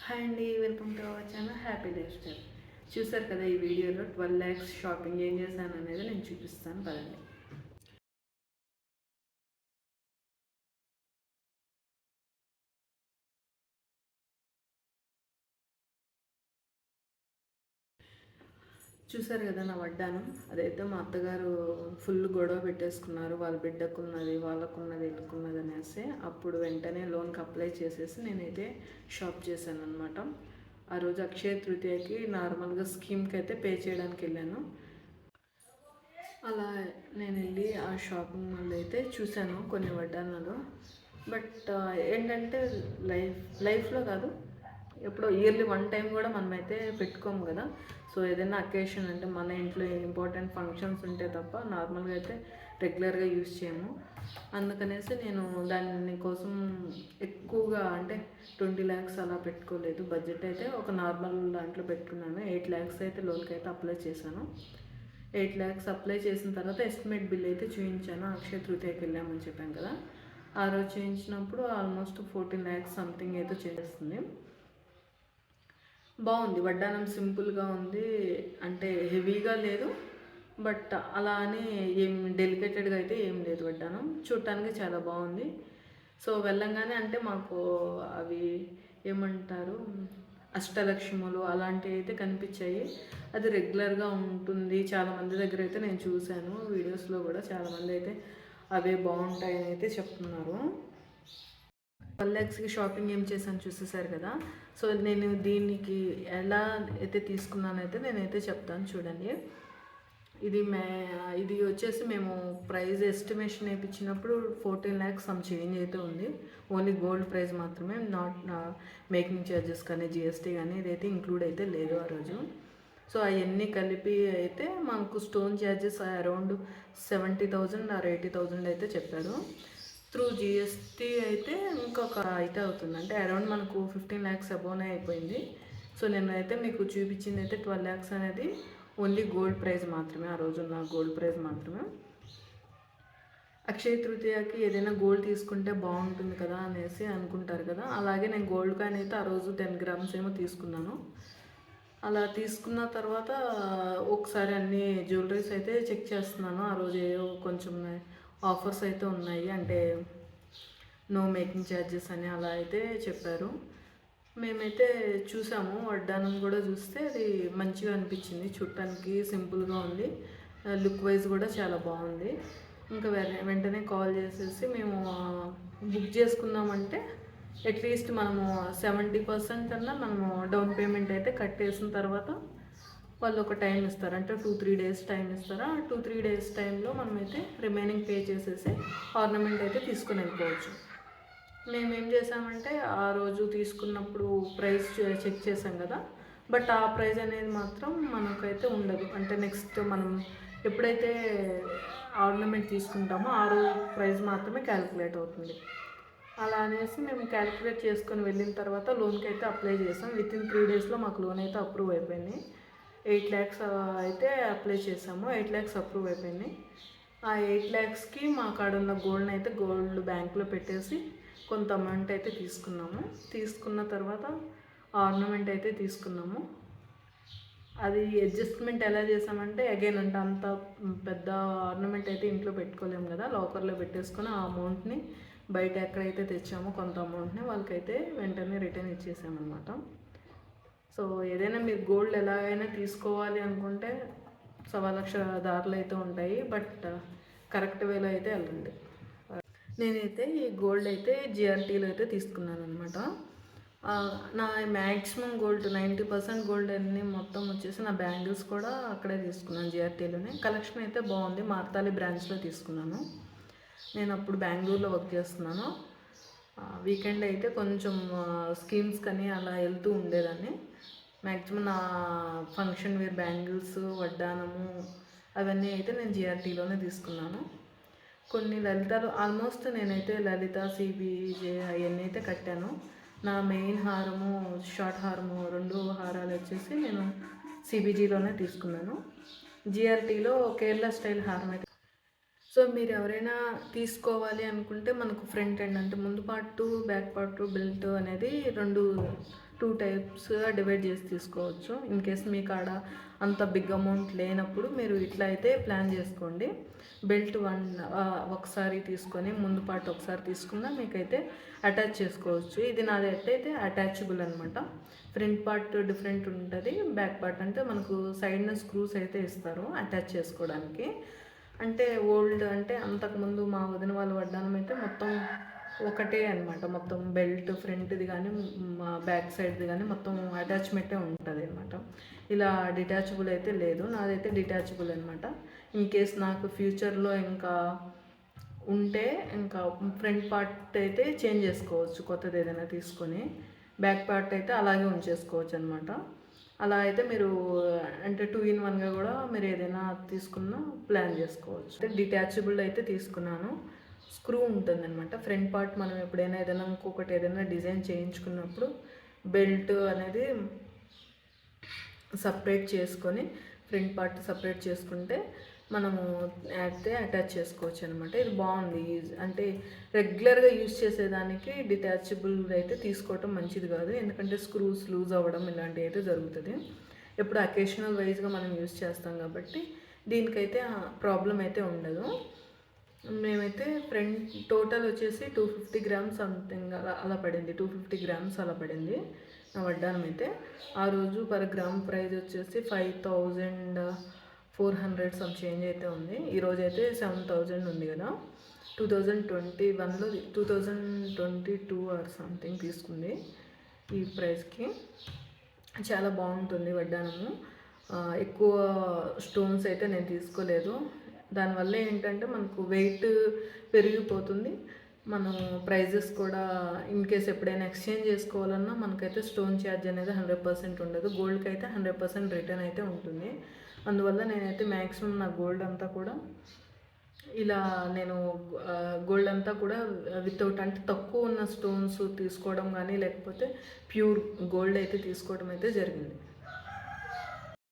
Hi అండి, welcome to our channel happy life style. చూసారు కదా, ఈ వీడియోలో 12 lakhs షాపింగ్ ఏం చేశాను అనేది నేను చూపిస్తాను పదండి. చూసారు కదా నా వడ్డానం. అదైతే మా అత్తగారు ఫుల్ గొడవ పెట్టేసుకున్నారు, వాళ్ళ బిడ్డకున్నది వాళ్ళకున్నది ఎట్టుకున్నది అనేసి. అప్పుడు వెంటనే లోన్కి అప్లై చేసేసి నేనైతే షాప్ చేశాను అనమాట. ఆ రోజు అక్షయ తృతీయకి నార్మల్గా స్కీమ్కి అయితే పే చేయడానికి వెళ్ళాను. అలా నేను వెళ్ళి ఆ షాపింగ్ మాల్ అయితే చూశాను కొన్ని వడ్డానాలు. బట్ ఏంటంటే లైఫ్లో కాదు, ఎప్పుడో ఇయర్లీ వన్ టైం కూడా మనమైతే పెట్టుకోము కదా. సో ఏదైనా అకేషన్ అంటే మన ఇంట్లో ఇంపార్టెంట్ ఫంక్షన్స్ ఉంటే తప్ప నార్మల్గా అయితే రెగ్యులర్గా యూజ్ చేయము. అందుకనేసి నేను దాని కోసం ఎక్కువగా అంటే 20 lakhs అలా పెట్టుకోలేదు. బడ్జెట్ అయితే ఒక నార్మల్ దాంట్లో పెట్టుకున్నాను. 8 lakhs అయితే లోన్కి అయితే అప్లై చేశాను. 8 lakhs అప్లై చేసిన తర్వాత ఎస్టిమేట్ బిల్ అయితే చూపించాను. అక్షయ తృతీయకి వెళ్ళామని చెప్పాను కదా, ఆ రోజు చేయించినప్పుడు ఆల్మోస్ట్ 14 lakhs సంథింగ్ అయితే చేస్తుంది. బాగుంది వడ్డానం, సింపుల్గా ఉంది, అంటే హెవీగా లేదు, బట్ అలా అని ఏం డెలికేటెడ్గా అయితే ఏం లేదు. వడ్డానం చూడటానికి చాలా బాగుంది. సో వెళ్ళంగానే అంటే మాకు అవి ఏమంటారు, అష్టలక్ష్ములు అలాంటివి అయితే కనిపించాయి. అది రెగ్యులర్గా ఉంటుంది చాలామంది దగ్గర అయితే నేను చూశాను, వీడియోస్లో కూడా చాలామంది అయితే అవే బాగుంటాయని అయితే చెప్తున్నారు. 12 lakhsకి షాపింగ్ ఏం చేశాను చూసేసారు కదా. సో నేను దీనికి ఎలా అయితే తీసుకున్నానైతే నేనైతే చెప్తాను చూడండి. ఇది వచ్చేసి మేము ప్రైస్ ఎస్టిమేషన్ వేయించినప్పుడు 14 lakhs సమ్ చేంజ్ అయితే ఉంది. ఓన్లీ గోల్డ్ ప్రైస్ మాత్రమే, నాట్ మేకింగ్ ఛార్జెస్ కానీ జిఎస్టీ కానీ ఇదైతే ఇంక్లూడ్ అయితే లేదు ఆ రోజు. సో అవన్నీ కలిపి అయితే మనకు స్టోన్ ఛార్జెస్ అరౌండ్ 70,000 ఆర్ 80,000 అయితే చెప్పాడు. త్రూ జిఎస్టీ అయితే ఇంకొక అయితే అవుతుంది, అంటే అరౌండ్ మనకు 15 lakhs అబోనే అయిపోయింది. సో నేనైతే మీకు చూపించింది అయితే 12 lakhs అనేది ఓన్లీ గోల్డ్ ప్రైస్ మాత్రమే, ఆ రోజున్న గోల్డ్ ప్రైస్ మాత్రమే. అక్షయ తృతీయకి ఏదైనా గోల్డ్ తీసుకుంటే బాగుంటుంది కదా అనేసి అనుకుంటారు కదా, అలాగే నేను గోల్డ్ కాయిన్ అయితే ఆ రోజు 10 grams ఏమో తీసుకున్నాను. అలా తీసుకున్న తర్వాత ఒకసారి అన్ని జ్యువెలరీస్ అయితే చెక్ చేస్తున్నాను. ఆ రోజు ఏదో కొంచెం ఆఫర్స్ అయితే ఉన్నాయి, అంటే నో మేకింగ్ ఛార్జెస్ అని అలా అయితే చెప్పారు. మేమైతే చూసాము, వడ్డానం కూడా చూస్తే అది మంచిగా అనిపించింది, చూడటానికి సింపుల్గా ఉంది, లుక్ వైజ్ కూడా చాలా బాగుంది. ఇంకా వెంటనే కాల్ చేసేసి మేము బుక్ చేసుకుందామంటే అట్లీస్ట్ మనము 70% అన్నా మనము డౌన్ పేమెంట్ అయితే కట్టేసిన తర్వాత వాళ్ళు ఒక టైం ఇస్తారు, అంటే 2-3 days టైం ఇస్తారు. ఆ 2-3 days టైంలో మనమైతే రిమైనింగ్ పే చేసేసి ఆర్నమెంట్ అయితే తీసుకుని వెళ్ళిపోవచ్చు. మేమేం చేసామంటే ఆ రోజు తీసుకున్నప్పుడు ప్రైస్ చెక్ చేసాం కదా, బట్ ఆ ప్రైస్ అనేది మాత్రం మనకైతే ఉండదు, అంటే నెక్స్ట్ మనం ఎప్పుడైతే ఆర్నమెంట్ తీసుకుంటామో ఆ రోజు ప్రైస్ మాత్రమే క్యాలిక్యులేట్ అవుతుంది. అలా అనేసి మేము క్యాలిక్యులేట్ చేసుకొని వెళ్ళిన తర్వాత లోన్కి అయితే అప్లై చేసాం. వితిన్ 3 daysలో మాకు లోన్ అయితే అప్రూవ్ అయిపోయింది. 8 lakhs అయితే అప్లై చేసాము, 8 lakhs అప్రూవ్ అయిపోయింది. ఆ 8 lakhsకి మా కాడ ఉన్న గోల్డ్ని అయితే గోల్డ్ బ్యాంక్లో పెట్టేసి కొంత అమౌంట్ అయితే తీసుకున్నాము. తీసుకున్న తర్వాత ఆర్నమెంట్ అయితే తీసుకున్నాము. అది అడ్జస్ట్మెంట్ ఎలా చేసామంటే అగైన్ అంటే అంత పెద్ద ఆర్నమెంట్ అయితే ఇంట్లో పెట్టుకోలేము కదా, లాకర్లో పెట్టేసుకొని ఆ అమౌంట్ని బయట ఎక్కడైతే తెచ్చామో కొంత అమౌంట్ని వాళ్ళకైతే వెంటనే రిటర్న్ ఇచ్చేసామన్నమాట. సో ఏదైనా మీరు గోల్డ్ ఎలాగైనా తీసుకోవాలి అనుకుంటే 1,00,000 దారులు అయితే ఉంటాయి, బట్ కరెక్ట్ వేలో అయితే వెళ్ళండి. నేనైతే ఈ గోల్డ్ అయితే జిఆర్టీలో అయితే తీసుకున్నాను అనమాట. నా మ్యాక్సిమం గోల్డ్ 90% గోల్డ్ అన్నీ మొత్తం వచ్చేసి నా బ్యాంగిల్స్ కూడా అక్కడే తీసుకున్నాను, జిఆర్టీలోనే. కలెక్షన్ అయితే బాగుంది, మార్తాలి బ్రాంచ్లో తీసుకున్నాను. నేను అప్పుడు బెంగళూరులో వర్క్ చేస్తున్నాను. వీకెండ్ అయితే కొంచెం స్కీమ్స్ కానీ అలా వెళ్తూ ఉండేదాన్ని. మ్యాక్సిమం నా ఫంక్షన్ వేర్ బ్యాంగిల్స్, వడ్డానము అవన్నీ అయితే నేను జిఆర్టీలోనే తీసుకున్నాను. కొన్ని లలితాలు ఆల్మోస్ట్ నేనైతే లలిత, సిబిజే అవన్నీ అయితే కట్టాను. నా మెయిన్ హారము, షార్ట్ హారము, 2 హారాలు వచ్చేసి నేను సిబిజీలోనే తీసుకున్నాను. జిఆర్టీలో కేరళ స్టైల్ హారం అయితే. సో మీరు ఎవరైనా తీసుకోవాలి అనుకుంటే మనకు ఫ్రంట్ ఎండ్ అంటే ముందు పార్ట్ బ్యాక్ పార్ట్ బెల్ట్ అనేది 2 టైప్స్గా డివైడ్ చేసి తీసుకోవచ్చు. ఇన్ కేస్ మీ కాడ అంత బిగ్ అమౌంట్ లేనప్పుడు మీరు ఇట్లా అయితే ప్లాన్ చేసుకోండి. బెల్ట్ ఒకసారి తీసుకొని ముందు పార్ట్ ఒకసారి తీసుకున్నా మీకైతే అటాచ్ చేసుకోవచ్చు. ఇది నాది అయితే అటాచబుల్ అనమాట. ఫ్రంట్ పార్ట్ డిఫరెంట్ ఉంటుంది, బ్యాక్ పార్ట్ అంటే మనకు సైడ్న స్క్రూస్ అయితే ఇస్తారు అటాచ్ చేసుకోవడానికి. అంటే ఓల్డ్ అంటే అంతకుముందు మా వదిన వాళ్ళు వడ్డానం అయితే మొత్తం ఒకటే అనమాట. మొత్తం బెల్ట్ ఫ్రంట్ది కానీ మా బ్యాక్ సైడ్ది కానీ మొత్తం అటాచ్మెంటే ఉంటుంది అనమాట. ఇలా డిటాచబుల్ అయితే లేదు, నాదైతే డిటాచబుల్ అనమాట. ఇన్ కేస్ నాకు ఫ్యూచర్లో ఇంకా ఉంటే ఇంకా ఫ్రంట్ పార్ట్ అయితే చేంజ్ చేసుకోవచ్చు, కొత్తది ఏదైనా తీసుకొని. బ్యాక్ పార్ట్ అయితే అలాగే ఉంచేసుకోవచ్చు అనమాట. అలా అయితే మీరు అంటే 2 in 1గా కూడా మీరు ఏదైనా తీసుకున్నా ప్లాన్ చేసుకోవచ్చు. అంటే డిటాచబుల్ అయితే తీసుకున్నాను. స్క్రూ ఉంటుంది అనమాట. ఫ్రంట్ పార్ట్ మనం ఎప్పుడైనా ఏదైనా ఇంకొకటి ఏదైనా డిజైన్ చేయించుకున్నప్పుడు బెల్ట్ అనేది సపరేట్ చేసుకొని ఫ్రంట్ పార్ట్ సపరేట్ చేసుకుంటే మనము అయితే అటాచ్ చేసుకోవచ్చు అనమాట. ఇది బాగుంది. అంటే రెగ్యులర్గా యూజ్ చేసేదానికి డిటాచబుల్ అయితే తీసుకోవటం మంచిది కాదు, ఎందుకంటే స్క్రూస్ లూజ్ అవ్వడం ఇలాంటివి అయితే జరుగుతుంది. ఎప్పుడు అకేషనల్ వైజ్గా మనం యూజ్ చేస్తాం కాబట్టి దీనికైతే ప్రాబ్లం అయితే ఉండదు. మేమైతే ఫ్రంట్ టోటల్ వచ్చేసి 250 grams సంథింగ్ అలా పడింది, 250 grams అలా పడింది నా వడ్డానం అయితే. ఆ రోజు పర్ గ్రామ్ ప్రైస్ వచ్చేసి 5400 సమ్ చేంజ్ అయితే ఉంది. ఈరోజు అయితే 7000 ఉంది కదా. 2021లో 2022 ఆర్ సంథింగ్ తీసుకుంది ఈ ప్రైస్కి. చాలా బాగుంటుంది వడ్డానము. ఎక్కువ స్టోన్స్ అయితే నేను తీసుకోలేదు. దానివల్ల ఏంటంటే మనకు వెయిట్ పెరిగిపోతుంది. మనం ప్రైజెస్ కూడా ఇన్ కేస్ ఎప్పుడైనా ఎక్స్చేంజ్ చేసుకోవాలన్నా మనకైతే స్టోన్ ఛార్జ్ అనేది 100% ఉండదు. గోల్డ్కి అయితే 100% రిటర్న్ అయితే ఉంటుంది. అందువల్ల నేనైతే మ్యాక్సిమం నా గోల్డ్ అంతా కూడా ఇలా నేను గోల్డ్ అంతా కూడా వితౌట్ అంటే తక్కువ ఉన్న స్టోన్స్ తీసుకోవడం కానీ లేకపోతే ప్యూర్ గోల్డ్ అయితే తీసుకోవడం అయితే జరిగింది.